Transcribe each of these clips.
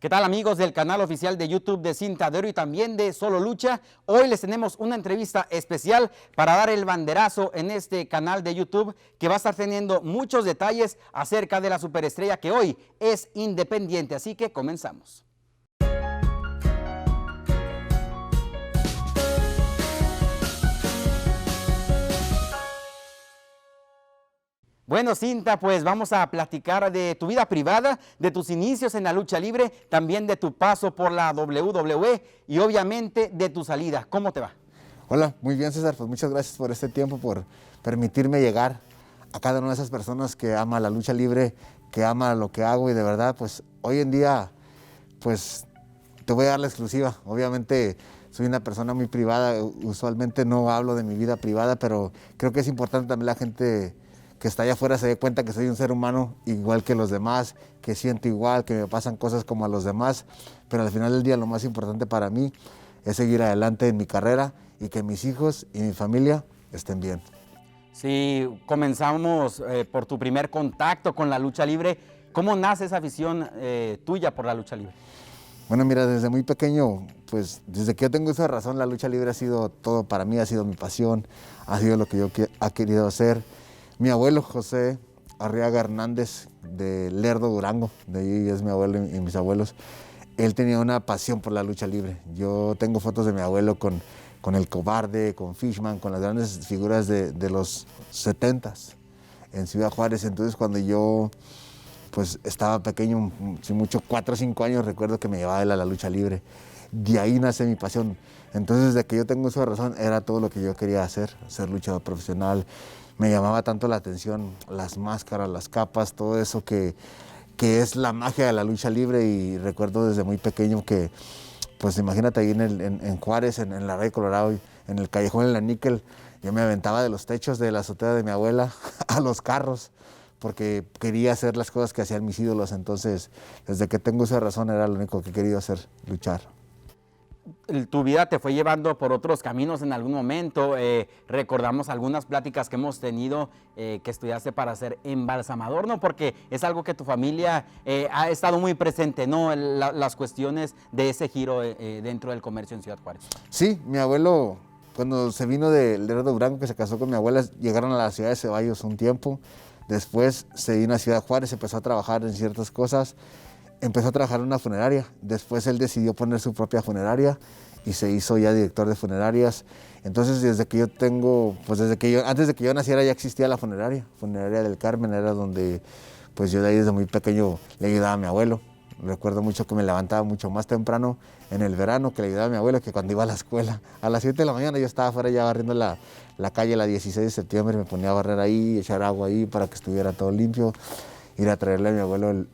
¿Qué tal, amigos del canal oficial de YouTube de Cinta de Oro y también de Solo Lucha? Hoy les tenemos una entrevista especial para dar el banderazo en este canal de YouTube que va a estar teniendo muchos detalles acerca de la superestrella que hoy es independiente. Así que comenzamos. Bueno, Cinta, pues vamos a platicar de tu vida privada, de tus inicios en la lucha libre, también de tu paso por la WWE y obviamente de tu salida. ¿Cómo te va? Hola, muy bien, César, pues muchas gracias por este tiempo, por permitirme llegar a cada una de esas personas que ama la lucha libre, que ama lo que hago y de verdad, pues hoy en día, pues te voy a dar la exclusiva. Obviamente soy una persona muy privada, usualmente no hablo de mi vida privada, pero creo que es importante también la gente que está allá afuera se dé cuenta que soy un ser humano igual que los demás, que siento igual, que me pasan cosas como a los demás, pero al final del día lo más importante para mí es seguir adelante en mi carrera y que mis hijos y mi familia estén bien. Sí, comenzamos por tu primer contacto con la lucha libre. ¿Cómo nace esa afición tuya por la lucha libre? Bueno, mira, desde muy pequeño, pues desde que yo tengo uso de razón, la lucha libre ha sido todo para mí, ha sido mi pasión, ha sido lo que yo he querido hacer. Mi abuelo José Arriaga Hernández de Lerdo, Durango, de ahí es mi abuelo y mis abuelos, él tenía una pasión por la lucha libre. Yo tengo fotos de mi abuelo con El Cobarde, con Fishman, con las grandes figuras de los 70s en Ciudad Juárez. Entonces cuando yo pues estaba pequeño, sin mucho 4 o 5 años, recuerdo que me llevaba él a la lucha libre. De ahí nace mi pasión. Entonces desde que yo tengo uso de razón era todo lo que yo quería hacer, ser luchador profesional. Me llamaba tanto la atención las máscaras, las capas, todo eso que es la magia de la lucha libre. Y recuerdo desde muy pequeño que, pues imagínate ahí en Juárez, en la Rey Colorado, en el callejón en la Níquel, yo me aventaba de los techos de la azotea de mi abuela a los carros, porque quería hacer las cosas que hacían mis ídolos. Entonces, desde que tengo esa razón era lo único que he querido hacer, luchar. Tu vida te fue llevando por otros caminos en algún momento. Recordamos algunas pláticas que hemos tenido que estudiaste para ser embalsamador, ¿no? Porque es algo que tu familia ha estado muy presente, ¿no? Las cuestiones de ese giro dentro del comercio en Ciudad Juárez. Sí, mi abuelo, cuando se vino de Lerdo, Durango, que se casó con mi abuela, llegaron a la ciudad de Ceballos un tiempo. Después se vino a Ciudad Juárez, empezó a trabajar en ciertas cosas. Empezó a trabajar en una funeraria, después él decidió poner su propia funeraria y se hizo ya director de funerarias. Entonces desde que yo tengo, pues antes de que yo naciera ya existía la funeraria del Carmen, era donde pues yo de ahí desde muy pequeño le ayudaba a mi abuelo. Recuerdo mucho que me levantaba mucho más temprano en el verano que le ayudaba a mi abuelo que cuando iba a la escuela. A las 7 de la mañana yo estaba afuera ya barriendo la calle la 16 de septiembre, me ponía a barrer ahí, echar agua ahí para que estuviera todo limpio, ir a traerle a mi abuelo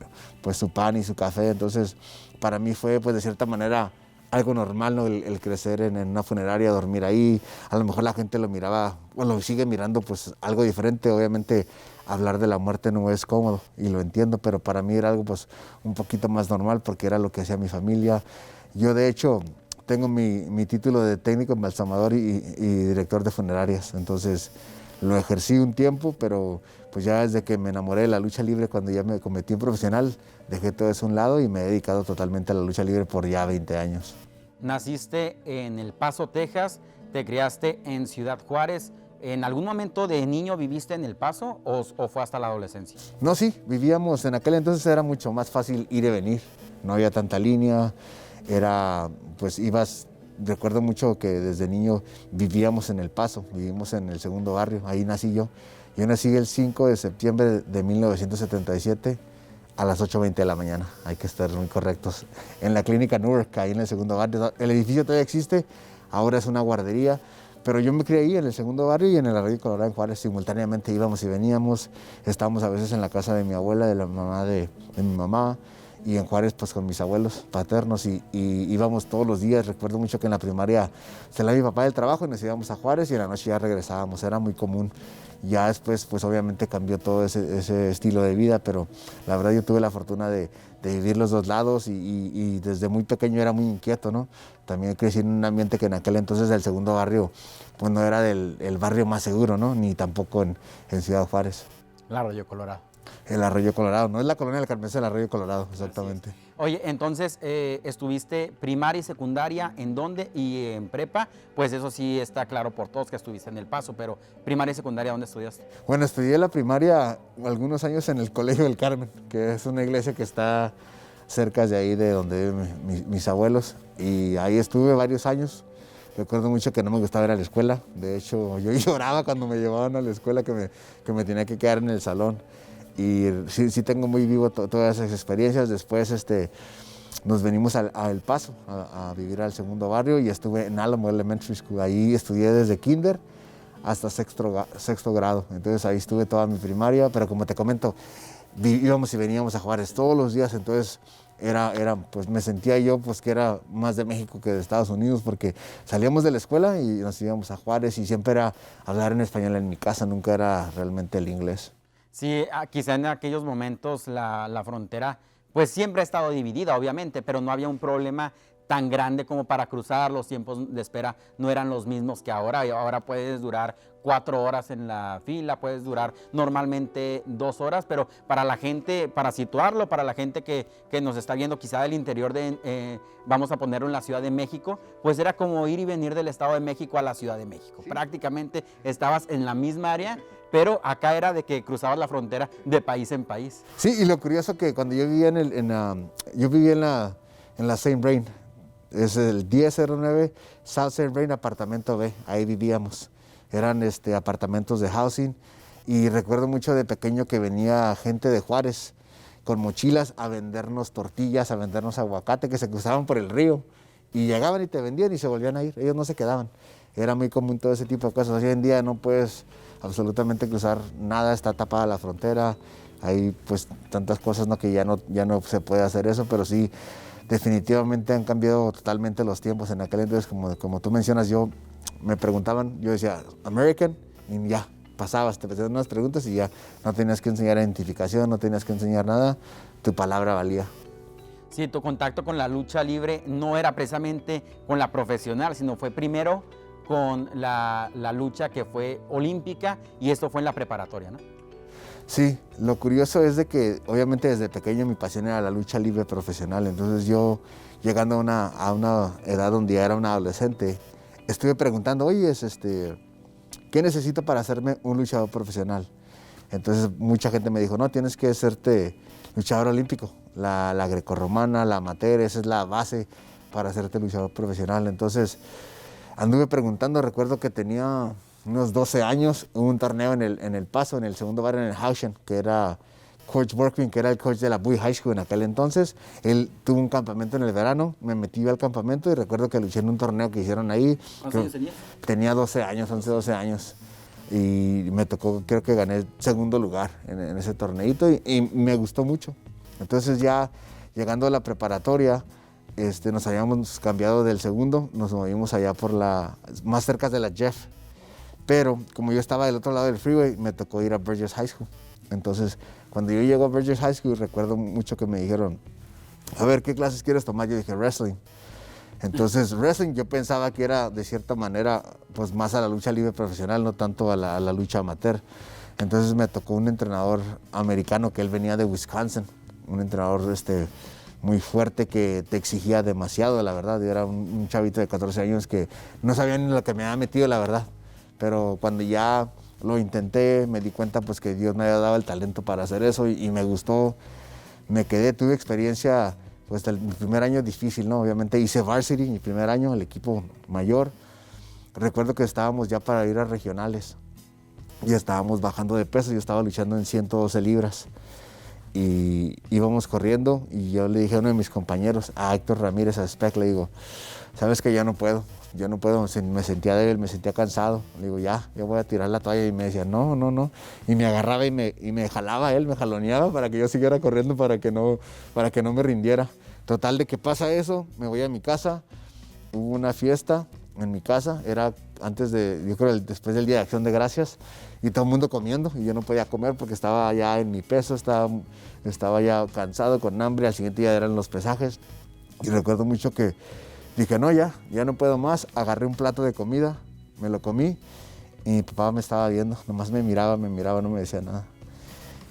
pues su pan y su café. Entonces para mí fue pues de cierta manera algo normal, ¿no? el crecer en una funeraria, dormir ahí. A lo mejor la gente lo miraba, o lo sigue mirando pues algo diferente. Obviamente hablar de la muerte no es cómodo y lo entiendo, pero para mí era algo pues un poquito más normal porque era lo que hacía mi familia. Yo de hecho tengo mi título de técnico embalsamador y director de funerarias, entonces lo ejercí un tiempo, pero pues ya desde que me enamoré de la lucha libre, cuando ya me convertí en profesional, dejé todo eso a un lado y me he dedicado totalmente a la lucha libre por ya 20 años. Naciste en El Paso, Texas, te criaste en Ciudad Juárez. ¿En algún momento de niño viviste en El Paso o fue hasta la adolescencia? No, sí, vivíamos, en aquel entonces era mucho más fácil ir y venir, no había tanta línea, pues ibas. Recuerdo mucho que desde niño vivíamos en El Paso, vivimos en el segundo barrio, ahí nací yo. Yo nací el 5 de septiembre de 1977 a las 8:20 de la mañana, hay que estar muy correctos, en la clínica Newark, ahí en el segundo barrio. El edificio todavía existe, ahora es una guardería, pero yo me crié ahí en el segundo barrio y en el Arroyo Colorado en Juárez. Simultáneamente íbamos y veníamos, estábamos a veces en la casa de mi abuela, de la mamá de mi mamá, y en Juárez pues con mis abuelos paternos y íbamos todos los días. Recuerdo mucho que en la primaria se la mi papá del trabajo y nos íbamos a Juárez y en la noche ya regresábamos, era muy común. Ya después pues obviamente cambió todo ese estilo de vida, pero la verdad yo tuve la fortuna de vivir los dos lados y desde muy pequeño era muy inquieto, ¿no? También crecí en un ambiente que en aquel entonces el segundo barrio pues no era el barrio más seguro, ¿no? Ni tampoco en Ciudad Juárez. El Arroyo Colorado. El Arroyo Colorado, no es la Colonia del Carmen, es el Arroyo Colorado, exactamente. Oye, entonces, estuviste primaria y secundaria, ¿en dónde? Y en prepa, pues eso sí está claro por todos que estuviste en El Paso, pero primaria y secundaria, ¿dónde estudiaste? Bueno, estudié la primaria algunos años en el Colegio del Carmen, que es una iglesia que está cerca de ahí de donde viven mis abuelos, y ahí estuve varios años. Recuerdo mucho que no me gustaba ir a la escuela, de hecho yo lloraba cuando me llevaban a la escuela que me tenía que quedar en el salón. Y sí tengo muy vivo todas esas experiencias. Después nos venimos a El Paso a vivir al segundo barrio y estuve en Alamo Elementary School. Ahí estudié desde kinder hasta sexto grado. Entonces ahí estuve toda mi primaria, pero como te comento, íbamos y veníamos a Juárez todos los días, entonces pues me sentía yo pues que era más de México que de Estados Unidos, porque salíamos de la escuela y nos íbamos a Juárez y siempre era hablar en español en mi casa, nunca era realmente el inglés. Sí, quizá en aquellos momentos la frontera pues siempre ha estado dividida, obviamente, pero no había un problema tan grande como para cruzar. Los tiempos de espera no eran los mismos que ahora. Y ahora puedes durar 4 horas en la fila, puedes durar normalmente 2 horas, pero para la gente, para situarlo, para la gente que nos está viendo quizá del interior vamos a ponerlo en la Ciudad de México, pues era como ir y venir del Estado de México a la Ciudad de México. Sí. Prácticamente estabas en la misma área, pero acá era de que cruzabas la frontera de país en país. Sí, y lo curioso que cuando yo vivía yo vivía en la St. Brain, es el 1009 South St. Brain, apartamento B, ahí vivíamos. Eran apartamentos de housing, y recuerdo mucho de pequeño que venía gente de Juárez con mochilas a vendernos tortillas, a vendernos aguacate, que se cruzaban por el río y llegaban y te vendían y se volvían a ir, ellos no se quedaban. Era muy común todo ese tipo de cosas. Hoy en día no puedes absolutamente cruzar nada, está tapada la frontera, hay pues tantas cosas, ¿no?, que ya no se puede hacer eso, pero sí, definitivamente han cambiado totalmente los tiempos. En aquel entonces, como tú mencionas, me preguntaban, yo decía American, y ya, pasabas, te hacían unas preguntas y ya no tenías que enseñar identificación, no tenías que enseñar nada, tu palabra valía. Sí, tu contacto con la lucha libre no era precisamente con la profesional, sino fue primero con la lucha que fue olímpica, y esto fue en la preparatoria, ¿no? Sí, lo curioso es de que obviamente desde pequeño mi pasión era la lucha libre profesional, entonces yo, llegando a una edad donde ya era un adolescente, estuve preguntando, oye, ¿qué necesito para hacerme un luchador profesional? Entonces mucha gente me dijo, no, tienes que hacerte luchador olímpico, la grecorromana, la amateur, esa es la base para hacerte luchador profesional. Entonces anduve preguntando, recuerdo que tenía unos 12 años, hubo un torneo en el Paso, en el segundo barrio, en el Haushen, que era Coach Workman, que era el coach de la Bowie High School en aquel entonces. Él tuvo un campamento en el verano, me metí al campamento y recuerdo que luché en un torneo que hicieron ahí. ¿Cuántos años tenías? Tenía 12 años, 11, 12 años. Y me tocó, creo que gané segundo lugar en ese torneito y me gustó mucho. Entonces ya llegando a la preparatoria, nos habíamos cambiado del segundo, nos movimos allá más cerca de la Jeff. Pero como yo estaba del otro lado del freeway, me tocó ir a Burgess High School. Entonces, cuando yo llego a Burgess High School, recuerdo mucho que me dijeron, a ver, ¿qué clases quieres tomar? Yo dije, wrestling. Entonces, wrestling yo pensaba que era, de cierta manera, pues más a la lucha libre profesional, no tanto a la lucha amateur. Entonces me tocó un entrenador americano que él venía de Wisconsin, un entrenador muy fuerte que te exigía demasiado, la verdad. Yo era un chavito de 14 años que no sabía ni lo que me había metido, la verdad. Pero cuando ya lo intenté, me di cuenta pues que Dios me había dado el talento para hacer eso y me gustó. Me quedé, tuve experiencia, pues mi primer año difícil, ¿no? Obviamente hice varsity, mi primer año, el equipo mayor. Recuerdo que estábamos ya para ir a regionales y estábamos bajando de peso, yo estaba luchando en 112 libras. Y íbamos corriendo y yo le dije a uno de mis compañeros, a Héctor Ramírez, a Spec, le digo, sabes que ya no puedo, me sentía débil, me sentía cansado. Le digo, ya voy a tirar la toalla. Y me decía, no. Y me agarraba y me jalaba él, me jaloneaba para que yo siguiera corriendo, para que no me rindiera. Total de que pasa eso, me voy a mi casa, hubo una fiesta en mi casa, era yo creo después del Día de Acción de Gracias, y todo el mundo comiendo, y yo no podía comer porque estaba ya en mi peso, estaba ya cansado, con hambre. Al siguiente día eran los pesajes, y recuerdo mucho que dije, no, ya no puedo más. Agarré un plato de comida, me lo comí, y mi papá me estaba viendo, nomás me miraba, no me decía nada.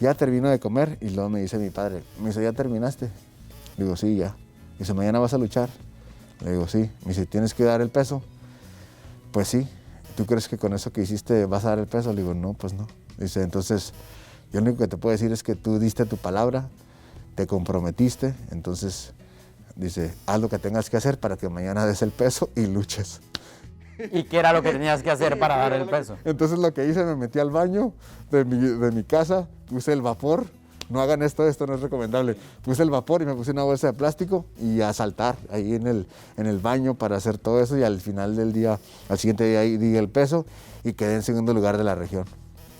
Ya termino de comer y luego me dice mi padre, me dice, ¿ya terminaste? Le digo, sí, ya. Dice, ¿mañana vas a luchar? Le digo, sí. Me dice, ¿tienes que dar el peso? Pues sí. ¿Tú crees que con eso que hiciste vas a dar el peso? Le digo, no, pues no. Dice, entonces, yo lo único que te puedo decir es que tú diste tu palabra, te comprometiste, entonces, dice, haz lo que tengas que hacer para que mañana des el peso y luches. ¿Y qué era lo que tenías que hacer para dar el peso? Entonces lo que hice, me metí al baño de mi casa, puse el vapor. No hagan esto no es recomendable. Puse el vapor y me puse una bolsa de plástico y a saltar ahí en el baño para hacer todo eso, y al final del día, al siguiente día ahí di el peso y quedé en segundo lugar de la región.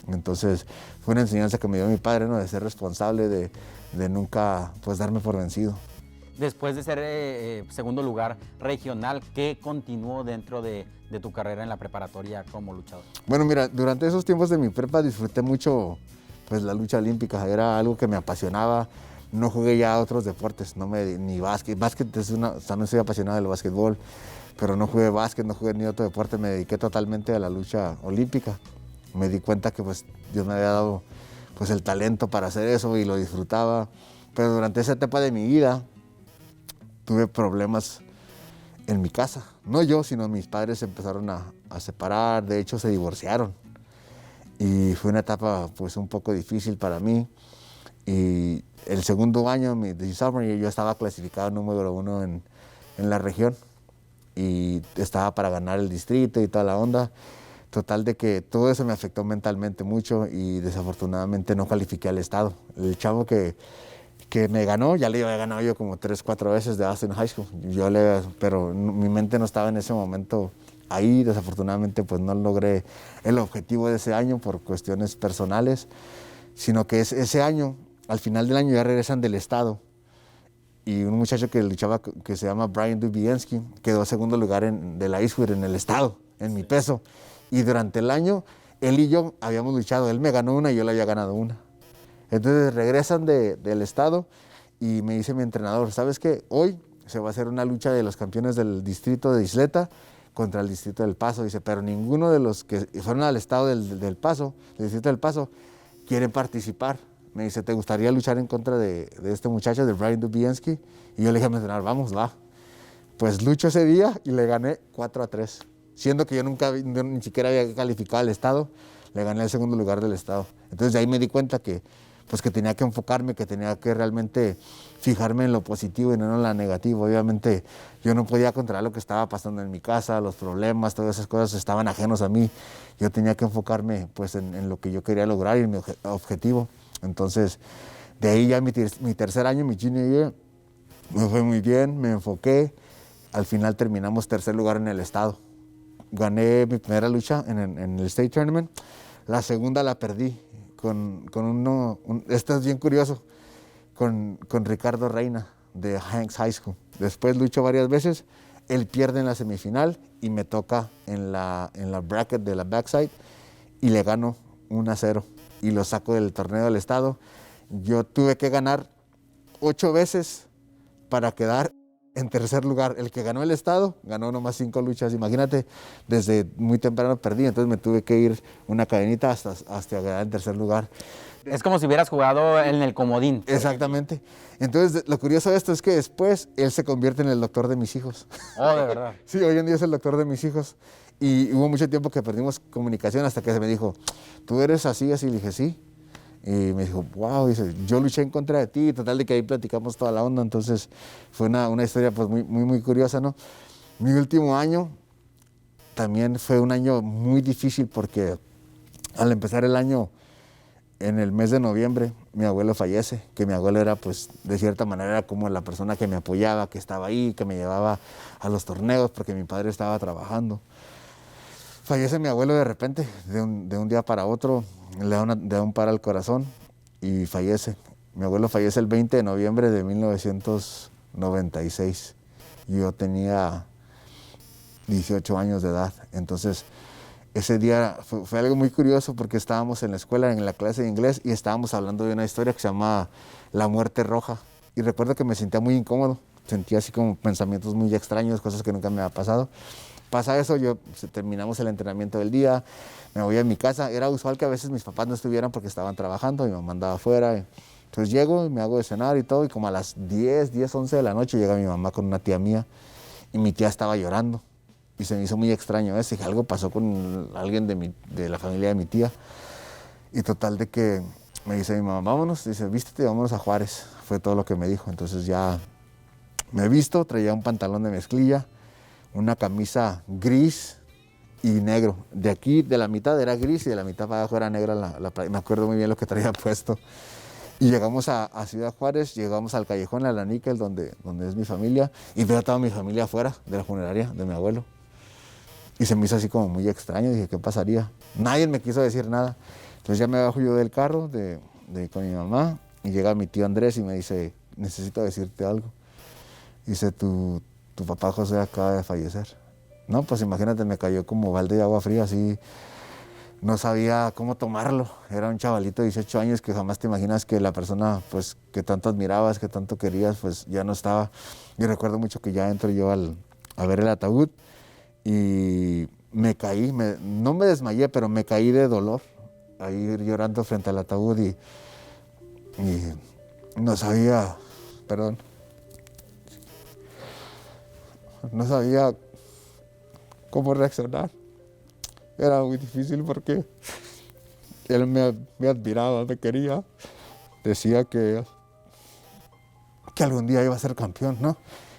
Entonces fue una enseñanza que me dio mi padre, ¿no? De ser responsable, de nunca pues darme por vencido. Después de ser segundo lugar regional, ¿qué continuó dentro de tu carrera en la preparatoria como luchador? Bueno, mira, durante esos tiempos de mi prepa disfruté mucho pues la lucha olímpica, era algo que me apasionaba. No jugué ya otros deportes, ni básquet. También soy apasionado del básquetbol, pero no jugué básquet, no jugué ni otro deporte, me dediqué totalmente a la lucha olímpica. Me di cuenta que pues Dios me había dado pues el talento para hacer eso y lo disfrutaba. Pero durante esa etapa de mi vida tuve problemas en mi casa. No yo, sino mis padres se empezaron a separar, de hecho se divorciaron. Y fue una etapa pues un poco difícil para mí. Y el segundo año, de sophomore year, yo estaba clasificado número 1 en la región. Y estaba para ganar el distrito y toda la onda. Total de que todo eso me afectó mentalmente mucho y desafortunadamente no califiqué al estado. El chavo que me ganó, ya le había ganado yo como 3, 4 veces de Austin High School. Pero mi mente no estaba en ese momento ahí. Desafortunadamente pues no logré el objetivo de ese año por cuestiones personales, sino que ese año, al final del año ya regresan del estado y un muchacho que luchaba, que se llama Brian Dubiensky, quedó segundo lugar de la Eastwood en el estado, en mi peso. Y durante el año, él y yo habíamos luchado, él me ganó una y yo le había ganado una. Entonces regresan del estado y me dice mi entrenador, ¿sabes qué? Hoy se va a hacer una lucha de los campeones del distrito de Isleta contra el distrito del Paso. Dice, pero ninguno de los que fueron al estado del Paso, del distrito del Paso, quiere participar. Me dice, ¿te gustaría luchar en contra de este muchacho, de Brian Dubiensky? Y yo le dije a mi entrenador, vamos, va. Pues lucho ese día y le gané 4-3. Siendo que yo ni siquiera había calificado al estado, le gané el segundo lugar del estado. Entonces de ahí me di cuenta que tenía que enfocarme, que tenía que realmente fijarme en lo positivo y no en lo negativo. Obviamente yo no podía controlar lo que estaba pasando en mi casa, los problemas, todas esas cosas estaban ajenos a mí. Yo tenía que enfocarme pues en lo que yo quería lograr y en mi objetivo. Entonces de ahí ya mi tercer año, mi junior year, me fue muy bien, me enfoqué. Al final terminamos tercer lugar en el estado. Gané mi primera lucha en el State Tournament. La segunda la perdí esto es bien curioso, con Ricardo Reina de Hanks High School. Después lucho varias veces, él pierde en la semifinal y me toca en la bracket de la backside y le gano 1-0 y lo saco del torneo del estado. Yo tuve que ganar 8 veces para quedar en tercer lugar. El que ganó el estado ganó nomás 5 luchas. Imagínate, desde muy temprano perdí, entonces me tuve que ir una cadenita hasta quedar en tercer lugar. Es como si hubieras jugado en el comodín. Exactamente. Entonces, lo curioso de esto es que después él se convierte en el doctor de mis hijos. Oh, de verdad. Sí, hoy en día es el doctor de mis hijos. Y hubo mucho tiempo que perdimos comunicación hasta que se me dijo, ¿tú eres así, así? Le dije, sí. Y me dijo, wow, dice, yo luché en contra de ti, total de que ahí platicamos toda la onda. Entonces fue una historia pues muy curiosa, ¿no? Mi último año también fue un año muy difícil porque al empezar el año, en el mes de noviembre, mi abuelo fallece, que mi abuelo era pues de cierta manera era como la persona que me apoyaba, que estaba ahí, que me llevaba a los torneos porque mi padre estaba trabajando. Fallece mi abuelo de repente, de un día para otro, le da un paro al corazón y fallece. Mi abuelo fallece el 20 de noviembre de 1996. Yo tenía 18 años de edad. Entonces, ese día fue algo muy curioso porque estábamos en la escuela, en la clase de inglés, y estábamos hablando de una historia que se llama La Muerte Roja. Y recuerdo que me sentía muy incómodo, sentía así como pensamientos muy extraños, cosas que nunca me había pasado. pasa eso, terminamos el entrenamiento del día, me voy a mi casa. Era usual que a veces mis papás no estuvieran porque estaban trabajando, mi mamá andaba afuera. Entonces llego, me hago de cenar y todo, y como a las 10, 11 de la noche llega mi mamá con una tía mía, y mi tía estaba llorando. Y se me hizo muy extraño eso, dije, algo pasó con alguien de la familia de mi tía. Y total de que me dice mi mamá, vámonos, dice, vístete y vámonos a Juárez. Fue todo lo que me dijo. Entonces ya me he visto, traía un pantalón de mezclilla, una camisa gris y negro. De aquí, de la mitad era gris y de la mitad para abajo era negra me acuerdo muy bien lo que traía puesto. Y llegamos a Ciudad Juárez, llegamos al callejón, a la Níquel, donde es mi familia, y veo a toda mi familia afuera de la funeraria de mi abuelo. Y se me hizo así como muy extraño, dije, ¿qué pasaría? Nadie me quiso decir nada. Entonces ya me bajo yo del carro con mi mamá, y llega mi tío Andrés y me dice, necesito decirte algo. Dice, tu papá José acaba de fallecer. No, pues imagínate, me cayó como balde de agua fría, así. No sabía cómo tomarlo. Era un chavalito de 18 años que jamás te imaginas que la persona pues, que tanto admirabas, que tanto querías, pues ya no estaba. Y recuerdo mucho que ya entro yo a ver el ataúd y me caí, no me desmayé, pero me caí de dolor, ahí llorando frente al ataúd y no sabía, perdón, no sabía cómo reaccionar. Era muy difícil porque él me admiraba, me quería. Decía que algún día iba a ser campeón, ¿no?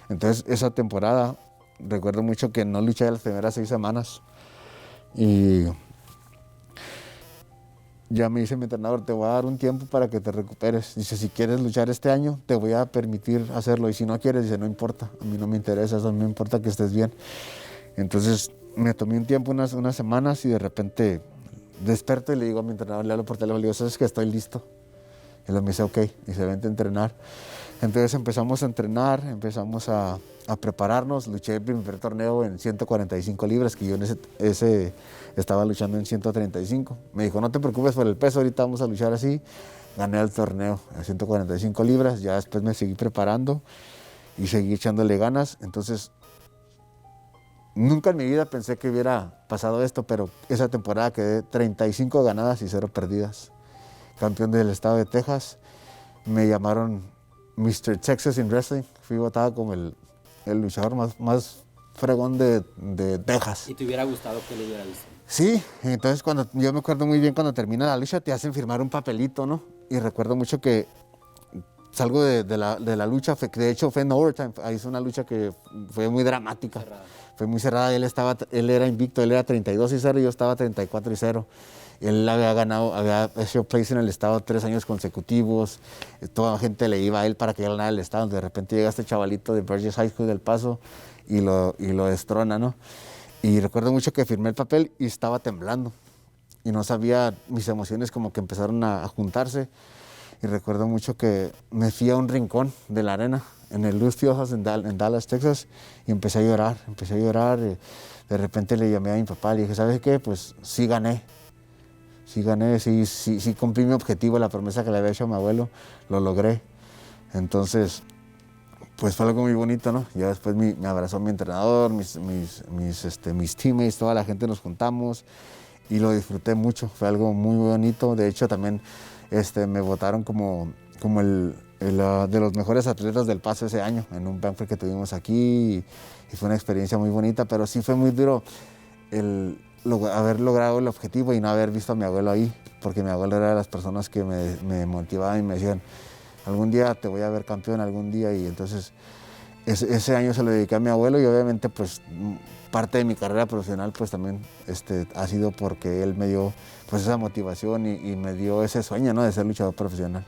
Entonces, esa temporada, recuerdo mucho que no luché las primeras 6 semanas. Y ya me dice mi entrenador, te voy a dar un tiempo para que te recuperes. Dice, si quieres luchar este año, te voy a permitir hacerlo. Y si no quieres, dice, no importa. A mí no me interesa eso, a mí me importa que estés bien. Entonces, me tomé un tiempo, unas semanas, y de repente desperto y le digo a mi entrenador, le hablo por teléfono, le digo, ¿sabes que estoy listo? Y él me dice, ok, y se vente a entrenar. Entonces empezamos a entrenar, empezamos a prepararnos. Luché el primer torneo en 145 libras, que yo en ese estaba luchando en 135. Me dijo, no te preocupes por el peso, ahorita vamos a luchar así. Gané el torneo en 145 libras, ya después me seguí preparando y seguí echándole ganas. Entonces, nunca en mi vida pensé que hubiera pasado esto, pero esa temporada quedé 35 ganadas y 0 perdidas. Campeón del estado de Texas. Me llamaron Mr. Texas in Wrestling. Fui votado como el luchador más fregón de Texas. ¿Y te hubiera gustado que le hubiera visto? Sí, entonces yo me acuerdo muy bien cuando termina la lucha te hacen firmar un papelito, ¿no? Y recuerdo mucho que salgo de la lucha, de hecho fue en overtime, ahí hizo una lucha que fue muy dramática. Cerrada. Fue muy cerrada, él era invicto, él era 32-0 y yo estaba 34-0. Él había hecho place en el estado 3 años consecutivos, toda la gente le iba a él para que ganara el estado. De repente llega este chavalito de Burgess High School del Paso y lo destrona, ¿no? Y recuerdo mucho que firmé el papel y estaba temblando y no sabía, mis emociones como que empezaron a juntarse. Y recuerdo mucho que me fui a un rincón de la arena, en el Luz Fieldhouse en Dallas, Texas, y empecé a llorar. De repente le llamé a mi papá y le dije, ¿sabes qué? Pues sí gané, sí cumplí mi objetivo, la promesa que le había hecho a mi abuelo, lo logré. Entonces, pues fue algo muy bonito, ¿no? Ya después me abrazó mi entrenador, mis teammates, toda la gente nos juntamos y lo disfruté mucho, fue algo muy bonito. De hecho, también me votaron como de los mejores atletas del Paso ese año, en un banquet que tuvimos aquí, y fue una experiencia muy bonita, pero sí fue muy duro haber logrado el objetivo y no haber visto a mi abuelo ahí, porque mi abuelo era de las personas que me motivaban y me decían, algún día te voy a ver campeón, algún día. Y entonces ese año se lo dediqué a mi abuelo, y obviamente pues parte de mi carrera profesional pues también ha sido porque él me dio pues esa motivación y me dio ese sueño, ¿no?, de ser luchador profesional.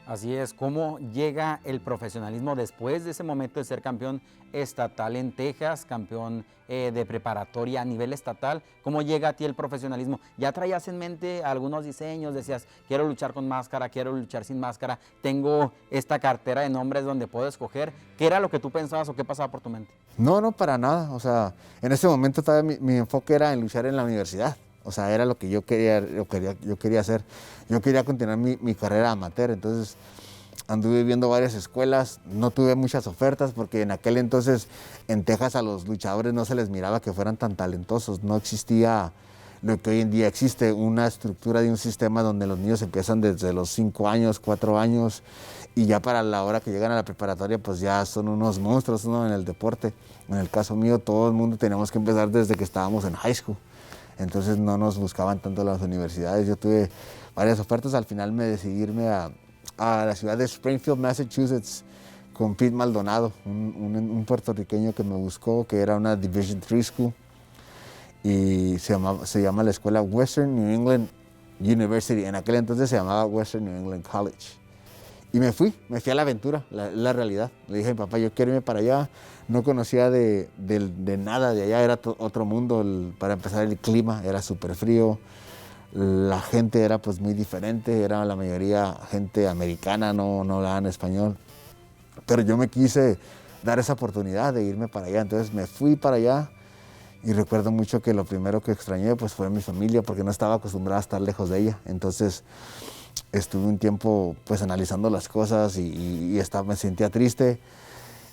Así es, ¿cómo llega el profesionalismo después de ese momento de ser campeón estatal en Texas, campeón de preparatoria a nivel estatal? ¿Cómo llega a ti el profesionalismo? ¿Ya traías en mente algunos diseños? Decías, quiero luchar con máscara, quiero luchar sin máscara, tengo esta cartera de nombres donde puedo escoger. ¿Qué era lo que tú pensabas o qué pasaba por tu mente? No, para nada. O sea, en ese momento todavía mi enfoque era en luchar en la universidad. O sea, era lo que yo quería hacer. Yo quería continuar mi carrera amateur. Entonces, anduve viendo varias escuelas, no tuve muchas ofertas porque en aquel entonces en Texas a los luchadores no se les miraba que fueran tan talentosos, no existía lo que hoy en día existe, una estructura de un sistema donde los niños empiezan desde los 5 años, 4 años y ya para la hora que llegan a la preparatoria pues ya son unos monstruos, ¿no? En el deporte. En el caso mío todo el mundo teníamos que empezar desde que estábamos en high school, entonces no nos buscaban tanto las universidades. Yo tuve varias ofertas, al final me decidí irme a la ciudad de Springfield, Massachusetts, con Pete Maldonado, un puertorriqueño que me buscó, que era una Division III School, y se llama la escuela Western New England University. En aquel entonces se llamaba Western New England College. Y me fui a la aventura, la realidad. Le dije a mi papá, yo quiero irme para allá. No conocía de nada de allá, era otro mundo. Para empezar, el clima era súper frío. La gente era pues muy diferente, era la mayoría gente americana, no hablaban español. Pero yo me quise dar esa oportunidad de irme para allá, entonces me fui para allá y recuerdo mucho que lo primero que extrañé pues fue mi familia porque no estaba acostumbrada a estar lejos de ella. Entonces estuve un tiempo pues analizando las cosas y me sentía triste.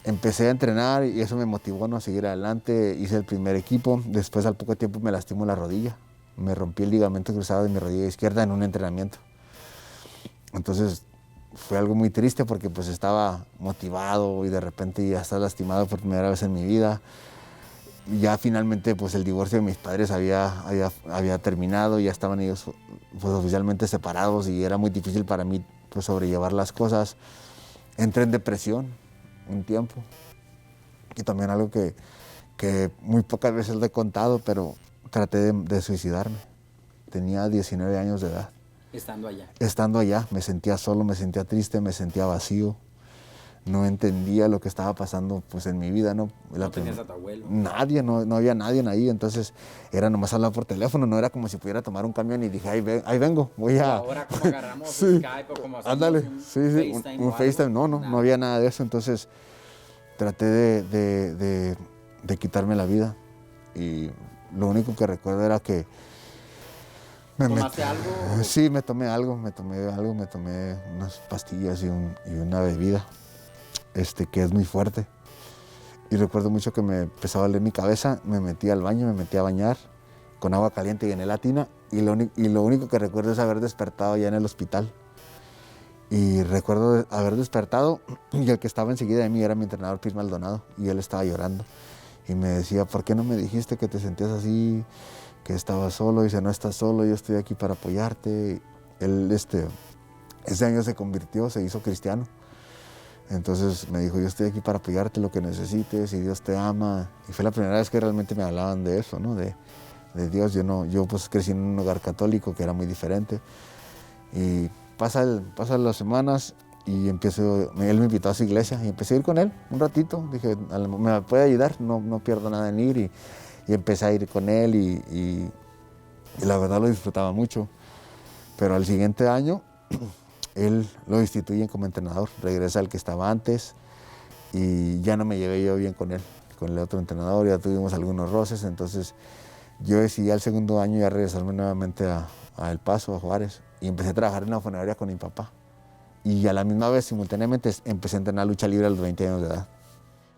Empecé a entrenar y eso me motivó, ¿no?, a seguir adelante. Hice el primer equipo, después al poco tiempo me lastimó la rodilla. Me rompí el ligamento cruzado de mi rodilla izquierda en un entrenamiento. Entonces fue algo muy triste porque pues estaba motivado y de repente ya estaba lastimado por primera vez en mi vida. Ya finalmente pues el divorcio de mis padres había terminado, ya estaban ellos pues oficialmente separados y era muy difícil para mí pues sobrellevar las cosas. Entré en depresión un tiempo y también algo que muy pocas veces le he contado, pero traté de suicidarme. Tenía 19 años de edad. Estando allá. Estando allá, me sentía solo, me sentía triste, me sentía vacío. No entendía lo que estaba pasando pues, en mi vida, ¿no? ¿No tenías a tu abuelo? Nadie, no había nadie ahí. Entonces era nomás hablar por teléfono, no era como si pudiera tomar un camión y dije, ahí vengo, voy a... Ahora como agarramos Skype o como hacemos ándale, un FaceTime. Un FaceTime, no había nada de eso. Entonces traté de quitarme la vida y lo único que recuerdo era que ¿Tomaste algo? Sí, me tomé unas pastillas y una bebida que es muy fuerte. Y recuerdo mucho que me empezaba a doler mi cabeza, me metí al baño, me metí a bañar con agua caliente y en el tina y lo único que recuerdo es haber despertado ya en el hospital. Y recuerdo haber despertado y el que estaba enseguida de mí era mi entrenador Pete Maldonado y él estaba llorando. Y me decía, ¿por qué no me dijiste que te sentías así, que estabas solo? Y dice, no estás solo, yo estoy aquí para apoyarte. Él ese año se convirtió, se hizo cristiano. Entonces me dijo, yo estoy aquí para apoyarte, lo que necesites, y Dios te ama. Y fue la primera vez que realmente me hablaban de eso, ¿no? De Dios. Yo pues crecí en un hogar católico que era muy diferente. Y pasan las semanas y él me invitó a su iglesia y empecé a ir con él un ratito. Dije, me puede ayudar, no pierdo nada en ir. Y empecé a ir con él y la verdad lo disfrutaba mucho. Pero al siguiente año, él lo destituyen como entrenador, regresa al que estaba antes y ya no me llevé yo bien con él, con el otro entrenador, ya tuvimos algunos roces, entonces yo decidí al segundo año ya regresarme nuevamente a El Paso, a Juárez, y empecé a trabajar en la funeraria con mi papá. Y a la misma vez, simultáneamente, empecé a entrenar lucha libre a los 20 años de edad.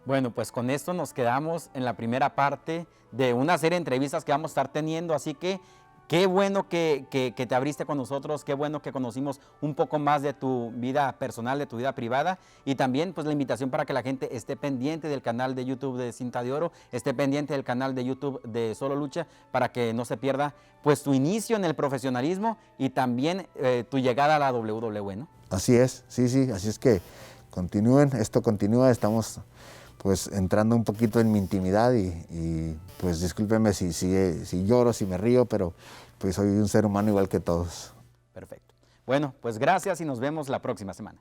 Bueno, pues con esto nos quedamos en la primera parte de una serie de entrevistas que vamos a estar teniendo, así que qué bueno que te abriste con nosotros, qué bueno que conocimos un poco más de tu vida personal, de tu vida privada, y también pues la invitación para que la gente esté pendiente del canal de YouTube de Cinta de Oro, esté pendiente del canal de YouTube de Solo Lucha, para que no se pierda pues tu inicio en el profesionalismo y también tu llegada a la WWE, ¿no? Así es, sí, así es que continúen, esto continúa, estamos pues entrando un poquito en mi intimidad y pues discúlpenme si lloro, si me río, pero pues soy un ser humano igual que todos. Perfecto. Bueno, pues gracias y nos vemos la próxima semana.